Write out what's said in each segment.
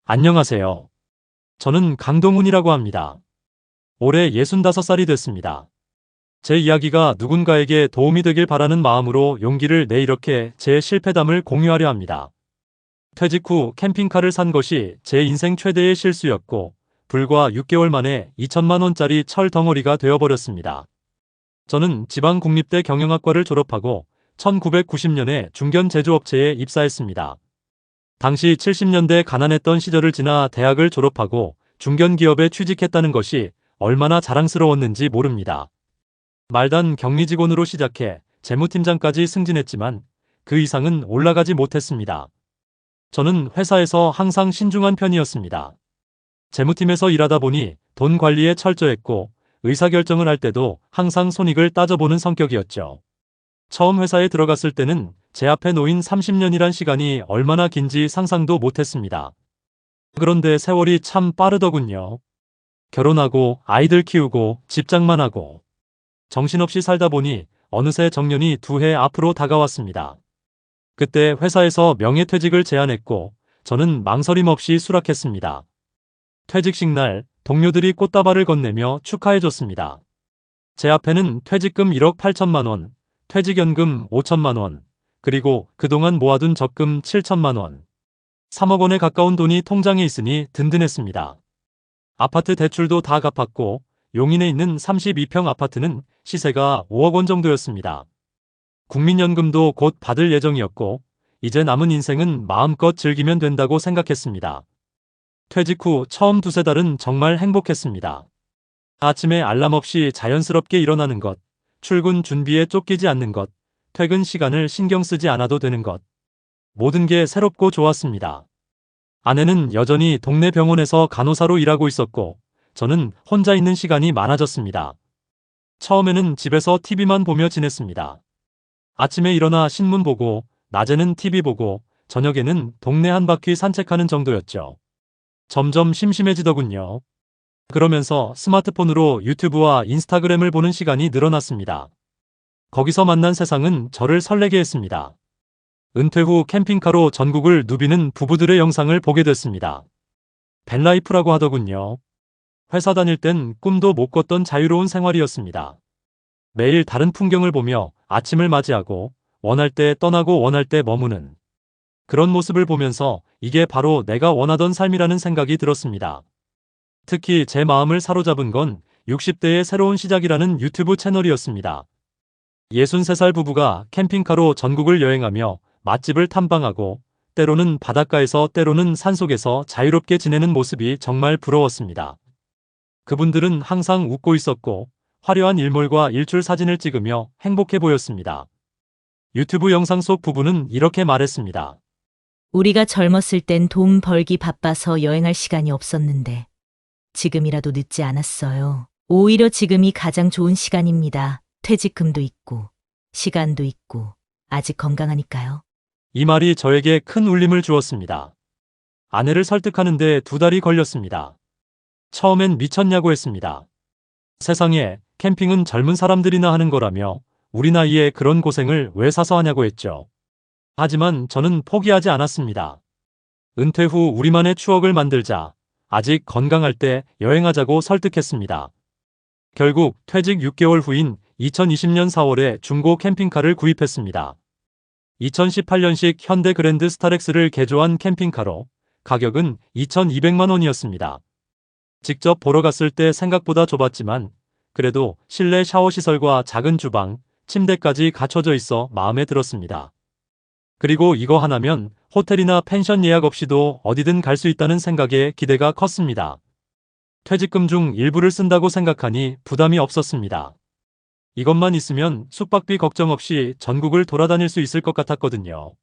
안녕하세요. 저는 강동훈이라고 합니다. 올해 65살이 됐습니다. 제 이야기가 누군가에게 도움이 되길 바라는 마음으로 용기를 내 이렇게 제 실패담을 공유하려 합니다. 퇴직 후 캠핑카를 산 것이 제 인생 최대의 실수였고, 불과 6개월 만에 2천만 원짜리 철 덩어리가 되어버렸습니다. 저는 지방국립대 경영학과를 졸업하고 1990년에 중견 제조업체에 입사했습니다. 당시 70년대 가난했던 시절을 지나 대학을 졸업하고 중견기업에 취직했다는 것이 얼마나 자랑스러웠는지 모릅니다. 말단 격리직원으로 시작해 재무팀장까지 승진했지만 그 이상은 올라가지 못했습니다. 저는 회사에서 항상 신중한 편이었습니다. 재무팀에서 일하다 보니 돈 관리에 철저했고 의사결정을 할 때도 항상 손익을 따져보는 성격이었죠. 처음 회사에 들어갔을 때는 제 앞에 놓인 30년이란 시간이 얼마나 긴지 상상도 못했습니다. 그런데 세월이 참 빠르더군요. 결혼하고 아이들 키우고 집장만 하고 정신없이 살다 보니 어느새 정년이 2해 앞으로 다가왔습니다. 그때 회사에서 명예퇴직을 제안했고 저는 망설임 없이 수락했습니다. 퇴직식 날 동료들이 꽃다발을 건네며 축하해줬습니다. 제 앞에는 퇴직금 1억 8천만 원, 퇴직연금 5천만 원, 그리고 그동안 모아둔 적금 7천만 원, 3억 원에 가까운 돈이 통장에 있으니 든든했습니다. 아파트 대출도 다 갚았고 용인에 있는 32평 아파트는 시세가 5억 원 정도였습니다. 국민연금도 곧 받을 예정이었고 이제 남은 인생은 마음껏 즐기면 된다고 생각했습니다. 퇴직 후 처음 2~3달은 정말 행복했습니다. 아침에 알람 없이 자연스럽게 일어나는 것, 출근 준비에 쫓기지 않는 것, 퇴근 시간을 신경 쓰지 않아도 되는 것. 모든 게 새롭고 좋았습니다. 아내는 여전히 동네 병원에서 간호사로 일하고 있었고 저는 혼자 있는 시간이 많아졌습니다. 처음에는 집에서 TV만 보며 지냈습니다. 아침에 일어나 신문 보고, 낮에는 TV 보고, 저녁에는 동네 한 바퀴 산책하는 정도였죠. 점점 심심해지더군요. 그러면서 스마트폰으로 유튜브와 인스타그램을 보는 시간이 늘어났습니다. 거기서 만난 세상은 저를 설레게 했습니다. 은퇴 후 캠핑카로 전국을 누비는 부부들의 영상을 보게 됐습니다. 밴라이프라고 하더군요. 회사 다닐 땐 꿈도 못 꿨던 자유로운 생활이었습니다. 매일 다른 풍경을 보며 아침을 맞이하고 원할 때 떠나고 원할 때 머무는 그런 모습을 보면서 이게 바로 내가 원하던 삶이라는 생각이 들었습니다. 특히 제 마음을 사로잡은 건 60대의 새로운 시작이라는 유튜브 채널이었습니다. 63살 부부가 캠핑카로 전국을 여행하며 맛집을 탐방하고 때로는 바닷가에서 때로는 산속에서 자유롭게 지내는 모습이 정말 부러웠습니다. 그분들은 항상 웃고 있었고 화려한 일몰과 일출 사진을 찍으며 행복해 보였습니다. 유튜브 영상 속 부부는 이렇게 말했습니다. 우리가 젊었을 땐 돈 벌기 바빠서 여행할 시간이 없었는데 지금이라도 늦지 않았어요. 오히려 지금이 가장 좋은 시간입니다. 퇴직금도 있고 시간도 있고 아직 건강하니까요. 이 말이 저에게 큰 울림을 주었습니다. 아내를 설득하는데 2달이 걸렸습니다. 처음엔 미쳤냐고 했습니다. 세상에 캠핑은 젊은 사람들이나 하는 거라며 우리 나이에 그런 고생을 왜 사서 하냐고 했죠. 하지만 저는 포기하지 않았습니다. 은퇴 후 우리만의 추억을 만들자. 아직 건강할 때 여행하자고 설득했습니다. 결국 퇴직 6개월 후인 2020년 4월에 중고 캠핑카를 구입했습니다. 2018년식 현대 그랜드 스타렉스를 개조한 캠핑카로 가격은 2,200만 원이었습니다. 직접 보러 갔을 때 생각보다 좁았지만 그래도 실내 샤워 시설과 작은 주방, 침대까지 갖춰져 있어 마음에 들었습니다. 그리고 이거 하나면 호텔이나 펜션 예약 없이도 어디든 갈 수 있다는 생각에 기대가 컸습니다. 퇴직금 중 일부를 쓴다고 생각하니 부담이 없었습니다. 이것만 있으면 숙박비 걱정 없이 전국을 돌아다닐 수 있을 것 같았거든요.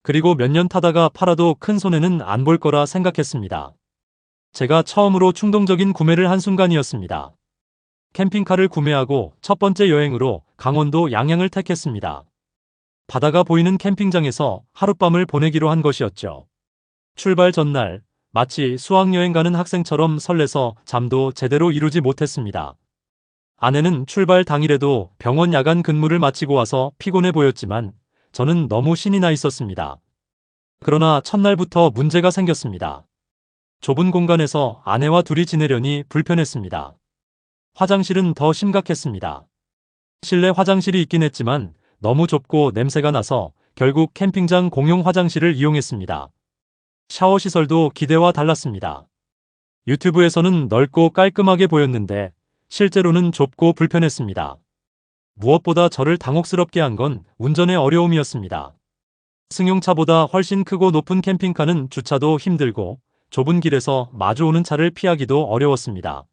그리고 몇 년 타다가 팔아도 큰 손해는 안 볼 거라 생각했습니다. 제가 처음으로 충동적인 구매를 한 순간이었습니다. 캠핑카를 구매하고 첫 번째 여행으로 강원도 양양을 택했습니다. 바다가 보이는 캠핑장에서 하룻밤을 보내기로 한 것이었죠. 출발 전날 마치 수학여행 가는 학생처럼 설레서 잠도 제대로 이루지 못했습니다. 아내는 출발 당일에도 병원 야간 근무를 마치고 와서 피곤해 보였지만 저는 너무 신이 나 있었습니다. 그러나 첫날부터 문제가 생겼습니다. 좁은 공간에서 아내와 둘이 지내려니 불편했습니다. 화장실은 더 심각했습니다. 실내 화장실이 있긴 했지만 너무 좁고 냄새가 나서 결국 캠핑장 공용 화장실을 이용했습니다. 샤워 시설도 기대와 달랐습니다. 유튜브에서는 넓고 깔끔하게 보였는데 실제로는 좁고 불편했습니다. 무엇보다 저를 당혹스럽게 한 건 운전의 어려움이었습니다. 승용차보다 훨씬 크고 높은 캠핑카는 주차도 힘들고 좁은 길에서 마주오는 차를 피하기도 어려웠습니다.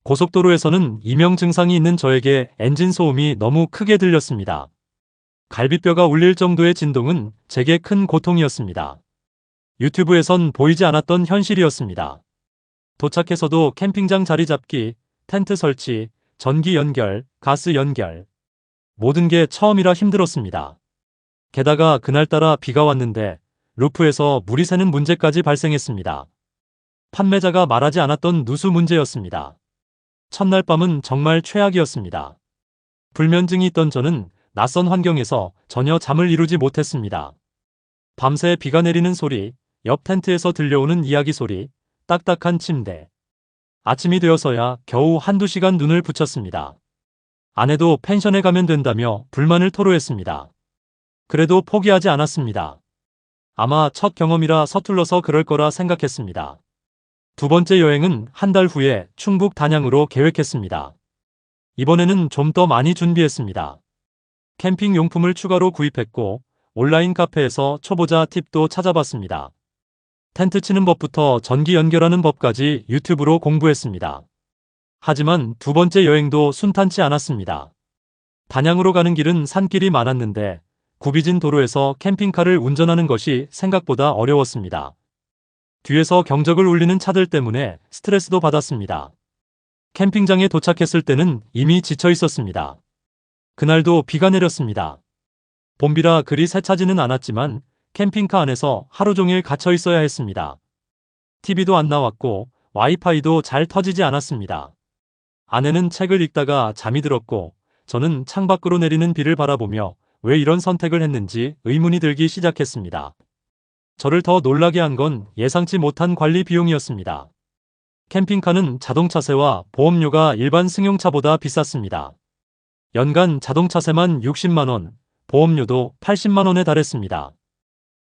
고속도로에서는 이명 증상이 있는 저에게 엔진 소음이 너무 크게 들렸습니다. 갈비뼈가 울릴 정도의 진동은 제게 큰 고통이었습니다. 유튜브에선 보이지 않았던 현실이었습니다. 도착해서도 캠핑장 자리 잡기, 텐트 설치, 전기 연결, 가스 연결. 모든 게 처음이라 힘들었습니다. 게다가 그날따라 비가 왔는데 루프에서 물이 새는 문제까지 발생했습니다. 판매자가 말하지 않았던 누수 문제였습니다. 첫날 밤은 정말 최악이었습니다. 불면증이 있던 저는 낯선 환경에서 전혀 잠을 이루지 못했습니다. 밤새 비가 내리는 소리, 옆 텐트에서 들려오는 이야기 소리, 딱딱한 침대. 아침이 되어서야 겨우 한두 시간 눈을 붙였습니다. 아내도 펜션에 가면 된다며 불만을 토로했습니다. 그래도 포기하지 않았습니다. 아마 첫 경험이라 서툴러서 그럴 거라 생각했습니다. 두 번째 여행은 한 달 후에 충북 단양으로 계획했습니다. 이번에는 좀 더 많이 준비했습니다. 캠핑 용품을 추가로 구입했고 온라인 카페에서 초보자 팁도 찾아봤습니다. 텐트 치는 법부터 전기 연결하는 법까지 유튜브로 공부했습니다. 하지만 두 번째 여행도 순탄치 않았습니다. 단양으로 가는 길은 산길이 많았는데 굽이진 도로에서 캠핑카를 운전하는 것이 생각보다 어려웠습니다. 뒤에서 경적을 울리는 차들 때문에 스트레스도 받았습니다. 캠핑장에 도착했을 때는 이미 지쳐 있었습니다. 그날도 비가 내렸습니다. 봄비라 그리 세차지는 않았지만 캠핑카 안에서 하루 종일 갇혀 있어야 했습니다. TV도 안 나왔고 와이파이도 잘 터지지 않았습니다. 아내는 책을 읽다가 잠이 들었고 저는 창밖으로 내리는 비를 바라보며 왜 이런 선택을 했는지 의문이 들기 시작했습니다. 저를 더 놀라게 한 건 예상치 못한 관리 비용이었습니다. 캠핑카는 자동차세와 보험료가 일반 승용차보다 비쌌습니다. 연간 자동차세만 60만 원, 보험료도 80만 원에 달했습니다.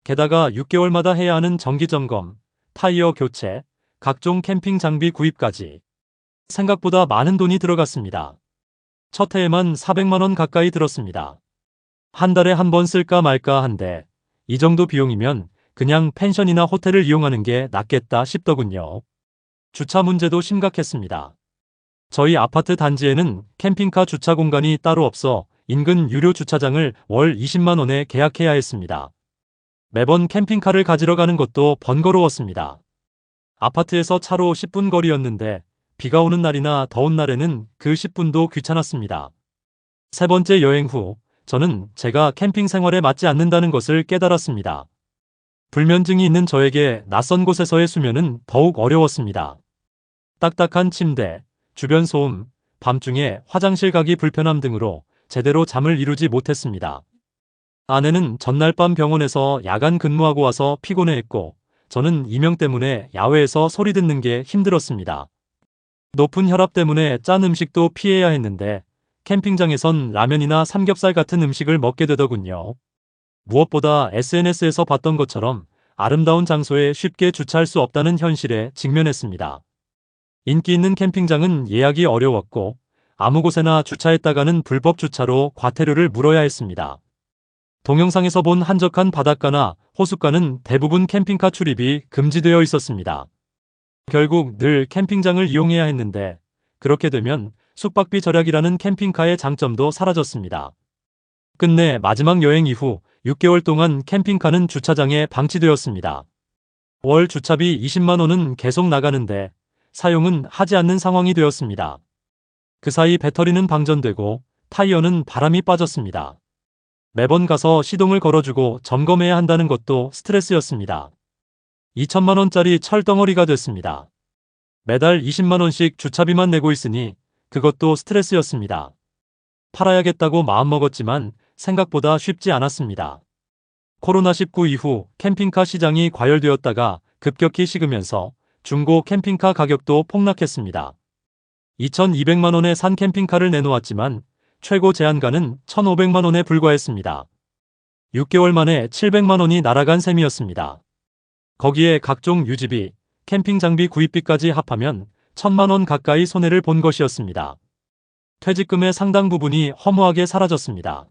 게다가 6개월마다 해야 하는 정기점검, 타이어 교체, 각종 캠핑 장비 구입까지 생각보다 많은 돈이 들어갔습니다. 첫 해에만 400만 원 가까이 들었습니다. 한 달에 한 번 쓸까 말까 한데 이 정도 비용이면 그냥 펜션이나 호텔을 이용하는 게 낫겠다 싶더군요. 주차 문제도 심각했습니다. 저희 아파트 단지에는 캠핑카 주차 공간이 따로 없어 인근 유료 주차장을 월 20만 원에 계약해야 했습니다. 매번 캠핑카를 가지러 가는 것도 번거로웠습니다. 아파트에서 차로 10분 거리였는데 비가 오는 날이나 더운 날에는 그 10분도 귀찮았습니다. 세 번째 여행 후 저는 제가 캠핑 생활에 맞지 않는다는 것을 깨달았습니다. 불면증이 있는 저에게 낯선 곳에서의 수면은 더욱 어려웠습니다. 딱딱한 침대, 주변 소음, 밤중에 화장실 가기 불편함 등으로 제대로 잠을 이루지 못했습니다. 아내는 전날 밤 병원에서 야간 근무하고 와서 피곤해했고 저는 이명 때문에 야외에서 소리 듣는 게 힘들었습니다. 높은 혈압 때문에 짠 음식도 피해야 했는데 캠핑장에선 라면이나 삼겹살 같은 음식을 먹게 되더군요. 무엇보다 SNS에서 봤던 것처럼 아름다운 장소에 쉽게 주차할 수 없다는 현실에 직면했습니다. 인기 있는 캠핑장은 예약이 어려웠고 아무 곳에나 주차했다가는 불법 주차로 과태료를 물어야 했습니다. 동영상에서 본 한적한 바닷가나 호숫가는 대부분 캠핑카 출입이 금지되어 있었습니다. 결국 늘 캠핑장을 이용해야 했는데 그렇게 되면 숙박비 절약이라는 캠핑카의 장점도 사라졌습니다. 끝내 마지막 여행 이후 6개월 동안 캠핑카는 주차장에 방치되었습니다. 월 주차비 20만 원은 계속 나가는데 사용은 하지 않는 상황이 되었습니다. 그 사이 배터리는 방전되고 타이어는 바람이 빠졌습니다. 매번 가서 시동을 걸어주고 점검해야 한다는 것도 스트레스였습니다. 2천만 원짜리 철덩어리가 됐습니다. 매달 20만 원씩 주차비만 내고 있으니 그것도 스트레스였습니다. 팔아야겠다고 마음먹었지만 생각보다 쉽지 않았습니다. 코로나19 이후 캠핑카 시장이 과열되었다가 급격히 식으면서 중고 캠핑카 가격도 폭락했습니다. 2,200만 원에 산 캠핑카를 내놓았지만 최고 제한가는 1,500만 원에 불과했습니다. 6개월 만에 700만 원이 날아간 셈이었습니다. 거기에 각종 유지비, 캠핑 장비 구입비까지 합하면 1,000만 원 가까이 손해를 본 것이었습니다. 퇴직금의 상당 부분이 허무하게 사라졌습니다.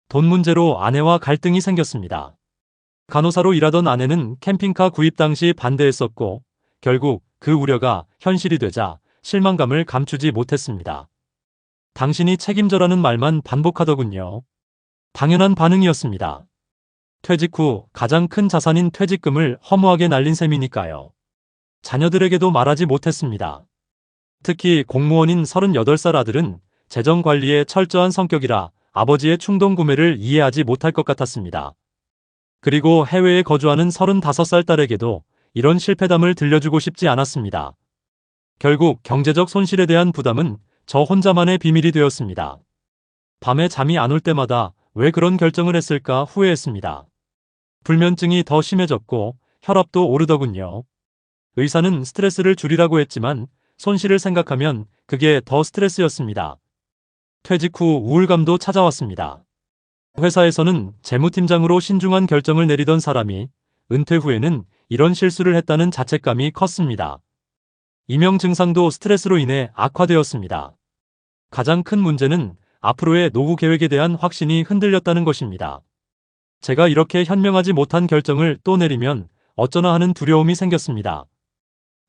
돈 문제로 아내와 갈등이 생겼습니다. 간호사로 일하던 아내는 캠핑카 구입 당시 반대했었고 결국 그 우려가 현실이 되자 실망감을 감추지 못했습니다. 당신이 책임져라는 말만 반복하더군요. 당연한 반응이었습니다. 퇴직 후 가장 큰 자산인 퇴직금을 허무하게 날린 셈이니까요. 자녀들에게도 말하지 못했습니다. 특히 공무원인 38살 아들은 재정관리에 철저한 성격이라 아버지의 충동구매를 이해하지 못할 것 같았습니다. 그리고 해외에 거주하는 35살 딸에게도 이런 실패담을 들려주고 싶지 않았습니다. 결국 경제적 손실에 대한 부담은 저 혼자만의 비밀이 되었습니다. 밤에 잠이 안 올 때마다 왜 그런 결정을 했을까 후회했습니다. 불면증이 더 심해졌고 혈압도 오르더군요. 의사는 스트레스를 줄이라고 했지만 손실을 생각하면 그게 더 스트레스였습니다. 퇴직 후 우울감도 찾아왔습니다. 회사에서는 재무팀장으로 신중한 결정을 내리던 사람이 은퇴 후에는 이런 실수를 했다는 자책감이 컸습니다. 이명 증상도 스트레스로 인해 악화되었습니다. 가장 큰 문제는 앞으로의 노후 계획에 대한 확신이 흔들렸다는 것입니다. 제가 이렇게 현명하지 못한 결정을 또 내리면 어쩌나 하는 두려움이 생겼습니다.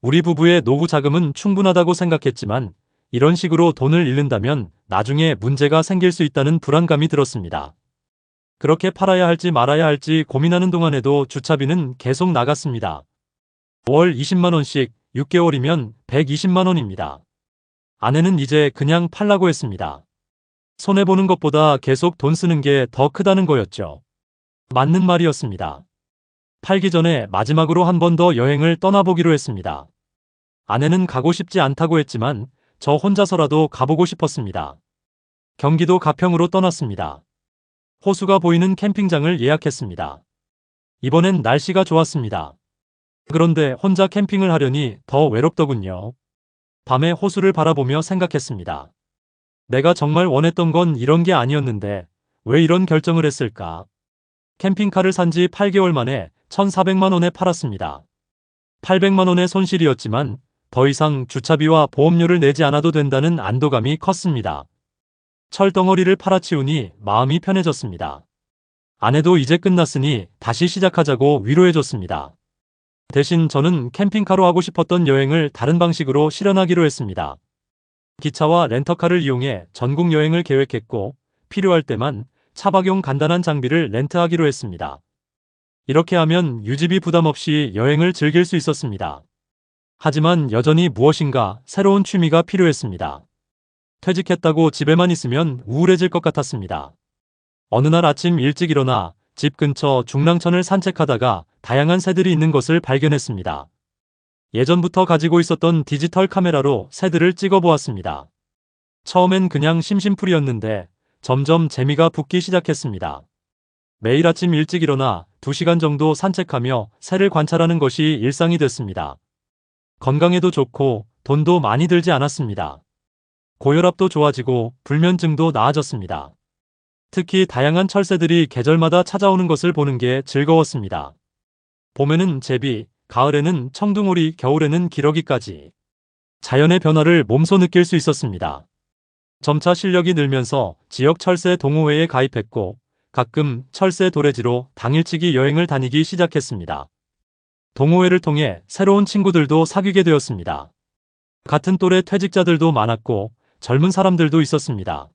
우리 부부의 노후 자금은 충분하다고 생각했지만 이런 식으로 돈을 잃는다면 나중에 문제가 생길 수 있다는 불안감이 들었습니다. 그렇게 팔아야 할지 말아야 할지 고민하는 동안에도 주차비는 계속 나갔습니다. 월 20만 원씩 6개월이면 120만 원입니다. 아내는 이제 그냥 팔라고 했습니다. 손해보는 것보다 계속 돈 쓰는 게 더 크다는 거였죠. 맞는 말이었습니다. 팔기 전에 마지막으로 한 번 더 여행을 떠나보기로 했습니다. 아내는 가고 싶지 않다고 했지만 저 혼자서라도 가보고 싶었습니다. 경기도 가평으로 떠났습니다. 호수가 보이는 캠핑장을 예약했습니다. 이번엔 날씨가 좋았습니다. 그런데 혼자 캠핑을 하려니 더 외롭더군요. 밤에 호수를 바라보며 생각했습니다. 내가 정말 원했던 건 이런 게 아니었는데 왜 이런 결정을 했을까? 캠핑카를 산 지 8개월 만에 1,400만 원에 팔았습니다. 800만 원의 손실이었지만 더 이상 주차비와 보험료를 내지 않아도 된다는 안도감이 컸습니다. 철덩어리를 팔아치우니 마음이 편해졌습니다. 아내도 이제 끝났으니 다시 시작하자고 위로해줬습니다. 대신 저는 캠핑카로 하고 싶었던 여행을 다른 방식으로 실현하기로 했습니다. 기차와 렌터카를 이용해 전국 여행을 계획했고 필요할 때만 차박용 간단한 장비를 렌트하기로 했습니다. 이렇게 하면 유지비 부담 없이 여행을 즐길 수 있었습니다. 하지만 여전히 무엇인가 새로운 취미가 필요했습니다. 퇴직했다고 집에만 있으면 우울해질 것 같았습니다. 어느 날 아침 일찍 일어나 집 근처 중랑천을 산책하다가 다양한 새들이 있는 것을 발견했습니다. 예전부터 가지고 있었던 디지털 카메라로 새들을 찍어보았습니다. 처음엔 그냥 심심풀이였는데 점점 재미가 붙기 시작했습니다. 매일 아침 일찍 일어나 2시간 정도 산책하며 새를 관찰하는 것이 일상이 됐습니다. 건강에도 좋고 돈도 많이 들지 않았습니다. 고혈압도 좋아지고 불면증도 나아졌습니다. 특히 다양한 철새들이 계절마다 찾아오는 것을 보는 게 즐거웠습니다. 봄에는 제비, 가을에는 청둥오리, 겨울에는 기러기까지 자연의 변화를 몸소 느낄 수 있었습니다. 점차 실력이 늘면서 지역 철새 동호회에 가입했고 가끔 철새 도래지로 당일치기 여행을 다니기 시작했습니다. 동호회를 통해 새로운 친구들도 사귀게 되었습니다. 같은 또래 퇴직자들도 많았고 젊은 사람들도 있었습니다.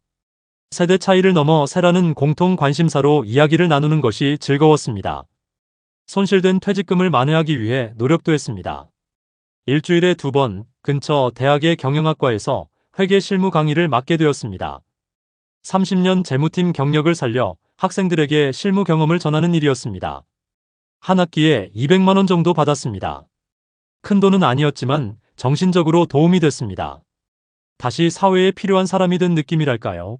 세대 차이를 넘어 새라는 공통 관심사로 이야기를 나누는 것이 즐거웠습니다. 손실된 퇴직금을 만회하기 위해 노력도 했습니다. 일주일에 2번 근처 대학의 경영학과에서 회계 실무 강의를 맡게 되었습니다. 30년 재무팀 경력을 살려 학생들에게 실무 경험을 전하는 일이었습니다. 한 학기에 200만 원 정도 받았습니다. 큰 돈은 아니었지만 정신적으로 도움이 됐습니다. 다시 사회에 필요한 사람이 된 느낌이랄까요?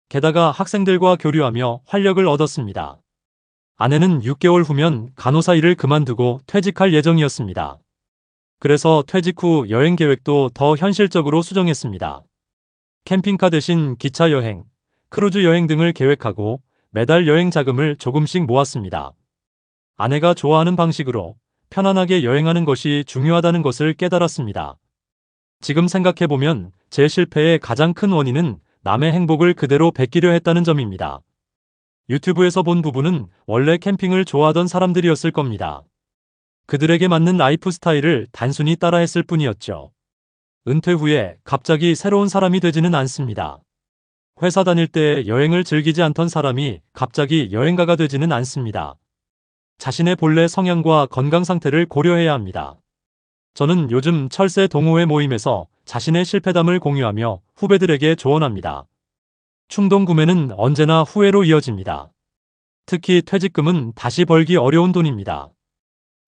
게다가 학생들과 교류하며 활력을 얻었습니다. 아내는 6개월 후면 간호사 일을 그만두고 퇴직할 예정이었습니다. 그래서 퇴직 후 여행 계획도 더 현실적으로 수정했습니다. 캠핑카 대신 기차 여행, 크루즈 여행 등을 계획하고 매달 여행 자금을 조금씩 모았습니다. 아내가 좋아하는 방식으로 편안하게 여행하는 것이 중요하다는 것을 깨달았습니다. 지금 생각해보면 제 실패의 가장 큰 원인은 남의 행복을 그대로 베끼려 했다는 점입니다. 유튜브에서 본 부분은 원래 캠핑을 좋아하던 사람들이었을 겁니다. 그들에게 맞는 라이프 스타일을 단순히 따라했을 뿐이었죠. 은퇴 후에 갑자기 새로운 사람이 되지는 않습니다. 회사 다닐 때 여행을 즐기지 않던 사람이 갑자기 여행가가 되지는 않습니다. 자신의 본래 성향과 건강 상태를 고려해야 합니다. 저는 요즘 철새 동호회 모임에서 자신의 실패담을 공유하며 후배들에게 조언합니다. 충동 구매는 언제나 후회로 이어집니다. 특히 퇴직금은 다시 벌기 어려운 돈입니다.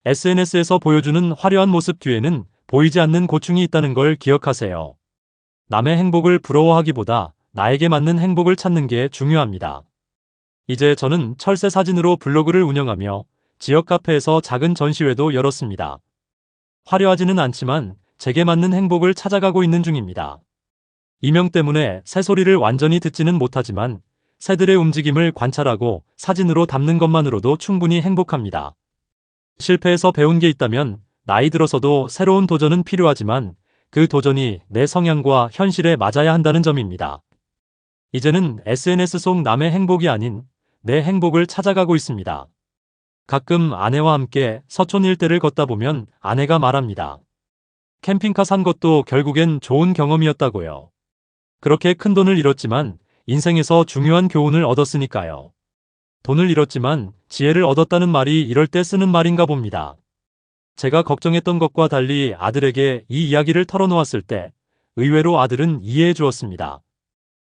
SNS에서 보여주는 화려한 모습 뒤에는 보이지 않는 고충이 있다는 걸 기억하세요. 남의 행복을 부러워하기보다 나에게 맞는 행복을 찾는 게 중요합니다. 이제 저는 철새 사진으로 블로그를 운영하며 지역 카페에서 작은 전시회도 열었습니다. 화려하지는 않지만 제게 맞는 행복을 찾아가고 있는 중입니다. 이명 때문에 새소리를 완전히 듣지는 못하지만 새들의 움직임을 관찰하고 사진으로 담는 것만으로도 충분히 행복합니다. 실패에서 배운 게 있다면 나이 들어서도 새로운 도전은 필요하지만 그 도전이 내 성향과 현실에 맞아야 한다는 점입니다. 이제는 SNS 속 남의 행복이 아닌 내 행복을 찾아가고 있습니다. 가끔 아내와 함께 서촌 일대를 걷다 보면 아내가 말합니다. 캠핑카 산 것도 결국엔 좋은 경험이었다고요. 그렇게 큰 돈을 잃었지만 인생에서 중요한 교훈을 얻었으니까요. 돈을 잃었지만 지혜를 얻었다는 말이 이럴 때 쓰는 말인가 봅니다. 제가 걱정했던 것과 달리 아들에게 이 이야기를 털어놓았을 때 의외로 아들은 이해해 주었습니다.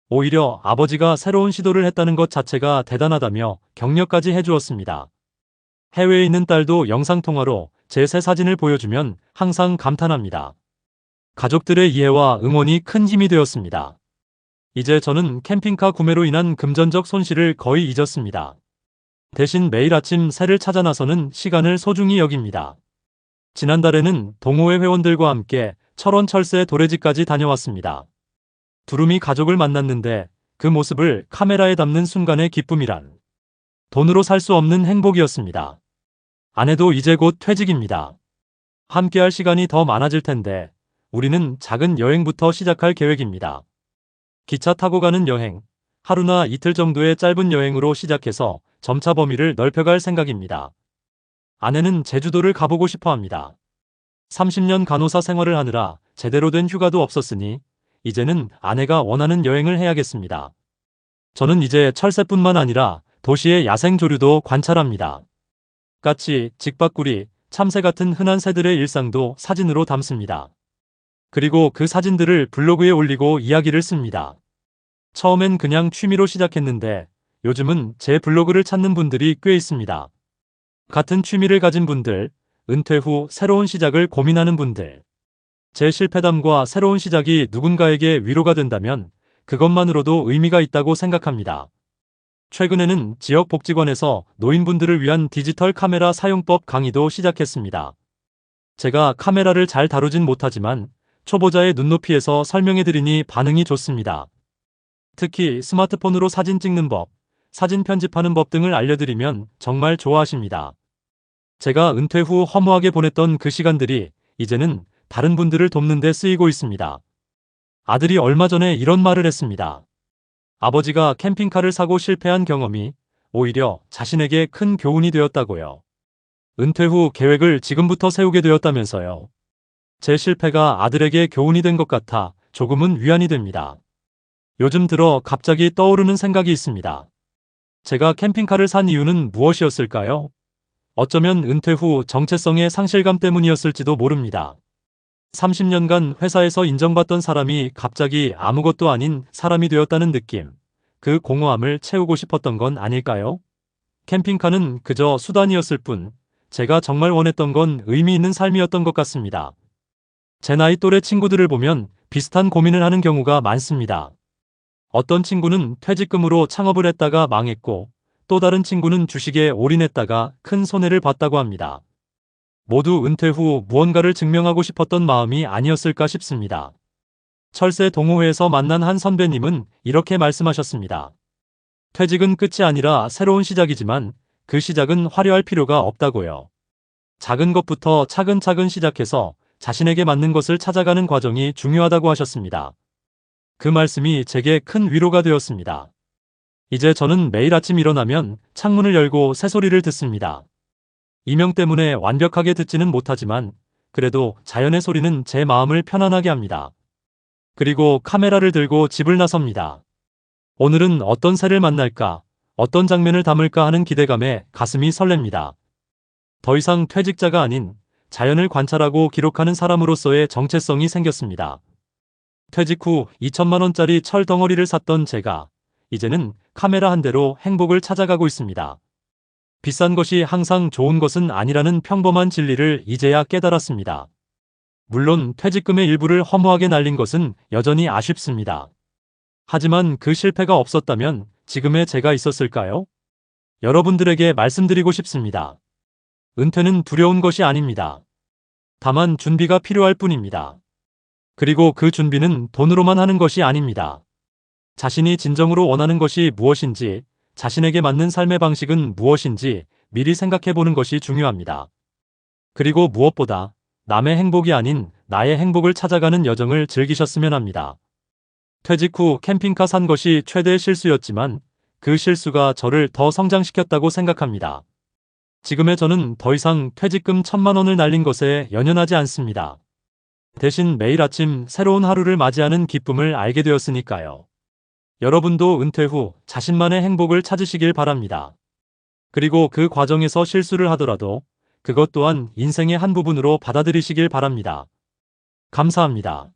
오히려 아버지가 새로운 시도를 했다는 것 자체가 대단하다며 격려까지 해주었습니다. 해외에 있는 딸도 영상통화로 제 새 사진을 보여주면 항상 감탄합니다. 가족들의 이해와 응원이 큰 힘이 되었습니다. 이제 저는 캠핑카 구매로 인한 금전적 손실을 거의 잊었습니다. 대신 매일 아침 새를 찾아 나서는 시간을 소중히 여깁니다. 지난달에는 동호회 회원들과 함께 철원 철새 도래지까지 다녀왔습니다. 두루미 가족을 만났는데 그 모습을 카메라에 담는 순간의 기쁨이란 돈으로 살 수 없는 행복이었습니다. 아내도 이제 곧 퇴직입니다. 함께할 시간이 더 많아질 텐데 우리는 작은 여행부터 시작할 계획입니다. 기차 타고 가는 여행, 하루나 이틀 정도의 짧은 여행으로 시작해서 점차 범위를 넓혀갈 생각입니다. 아내는 제주도를 가보고 싶어 합니다. 30년 간호사 생활을 하느라 제대로 된 휴가도 없었으니 이제는 아내가 원하는 여행을 해야겠습니다. 저는 이제 철새뿐만 아니라 도시의 야생 조류도 관찰합니다. 까치, 직박구리, 참새 같은 흔한 새들의 일상도 사진으로 담습니다. 그리고 그 사진들을 블로그에 올리고 이야기를 씁니다. 처음엔 그냥 취미로 시작했는데 요즘은 제 블로그를 찾는 분들이 꽤 있습니다. 같은 취미를 가진 분들, 은퇴 후 새로운 시작을 고민하는 분들. 제 실패담과 새로운 시작이 누군가에게 위로가 된다면 그것만으로도 의미가 있다고 생각합니다. 최근에는 지역 복지관에서 노인분들을 위한 디지털 카메라 사용법 강의도 시작했습니다. 제가 카메라를 잘 다루진 못하지만 초보자의 눈높이에서 설명해드리니 반응이 좋습니다. 특히 스마트폰으로 사진 찍는 법, 사진 편집하는 법 등을 알려드리면 정말 좋아하십니다. 제가 은퇴 후 허무하게 보냈던 그 시간들이 이제는 다른 분들을 돕는 데 쓰이고 있습니다. 아들이 얼마 전에 이런 말을 했습니다. 아버지가 캠핑카를 사고 실패한 경험이 오히려 자신에게 큰 교훈이 되었다고요. 은퇴 후 계획을 지금부터 세우게 되었다면서요. 제 실패가 아들에게 교훈이 된 것 같아 조금은 위안이 됩니다. 요즘 들어 갑자기 떠오르는 생각이 있습니다. 제가 캠핑카를 산 이유는 무엇이었을까요? 어쩌면 은퇴 후 정체성의 상실감 때문이었을지도 모릅니다. 30년간 회사에서 인정받던 사람이 갑자기 아무것도 아닌 사람이 되었다는 느낌. 그 공허함을 채우고 싶었던 건 아닐까요? 캠핑카는 그저 수단이었을 뿐, 제가 정말 원했던 건 의미 있는 삶이었던 것 같습니다. 제 나이 또래 친구들을 보면 비슷한 고민을 하는 경우가 많습니다. 어떤 친구는 퇴직금으로 창업을 했다가 망했고, 또 다른 친구는 주식에 올인했다가 큰 손해를 봤다고 합니다. 모두 은퇴 후 무언가를 증명하고 싶었던 마음이 아니었을까 싶습니다. 철새 동호회에서 만난 한 선배님은 이렇게 말씀하셨습니다. 퇴직은 끝이 아니라 새로운 시작이지만 그 시작은 화려할 필요가 없다고요. 작은 것부터 차근차근 시작해서 자신에게 맞는 것을 찾아가는 과정이 중요하다고 하셨습니다. 그 말씀이 제게 큰 위로가 되었습니다. 이제 저는 매일 아침 일어나면 창문을 열고 새소리를 듣습니다. 이명 때문에 완벽하게 듣지는 못하지만 그래도 자연의 소리는 제 마음을 편안하게 합니다. 그리고 카메라를 들고 집을 나섭니다. 오늘은 어떤 새를 만날까, 어떤 장면을 담을까 하는 기대감에 가슴이 설렙니다. 더 이상 퇴직자가 아닌 자연을 관찰하고 기록하는 사람으로서의 정체성이 생겼습니다. 퇴직 후 2천만 원짜리 철 덩어리를 샀던 제가 이제는 카메라 한 대로 행복을 찾아가고 있습니다. 비싼 것이 항상 좋은 것은 아니라는 평범한 진리를 이제야 깨달았습니다. 물론 퇴직금의 일부를 허무하게 날린 것은 여전히 아쉽습니다. 하지만 그 실패가 없었다면 지금의 제가 있었을까요? 여러분들에게 말씀드리고 싶습니다. 은퇴는 두려운 것이 아닙니다. 다만 준비가 필요할 뿐입니다. 그리고 그 준비는 돈으로만 하는 것이 아닙니다. 자신이 진정으로 원하는 것이 무엇인지, 자신에게 맞는 삶의 방식은 무엇인지 미리 생각해 보는 것이 중요합니다. 그리고 무엇보다 남의 행복이 아닌 나의 행복을 찾아가는 여정을 즐기셨으면 합니다. 퇴직 후 캠핑카 산 것이 최대의 실수였지만 그 실수가 저를 더 성장시켰다고 생각합니다. 지금의 저는 더 이상 퇴직금 1,000만 원을 날린 것에 연연하지 않습니다. 대신 매일 아침 새로운 하루를 맞이하는 기쁨을 알게 되었으니까요. 여러분도 은퇴 후 자신만의 행복을 찾으시길 바랍니다. 그리고 그 과정에서 실수를 하더라도 그것 또한 인생의 한 부분으로 받아들이시길 바랍니다. 감사합니다.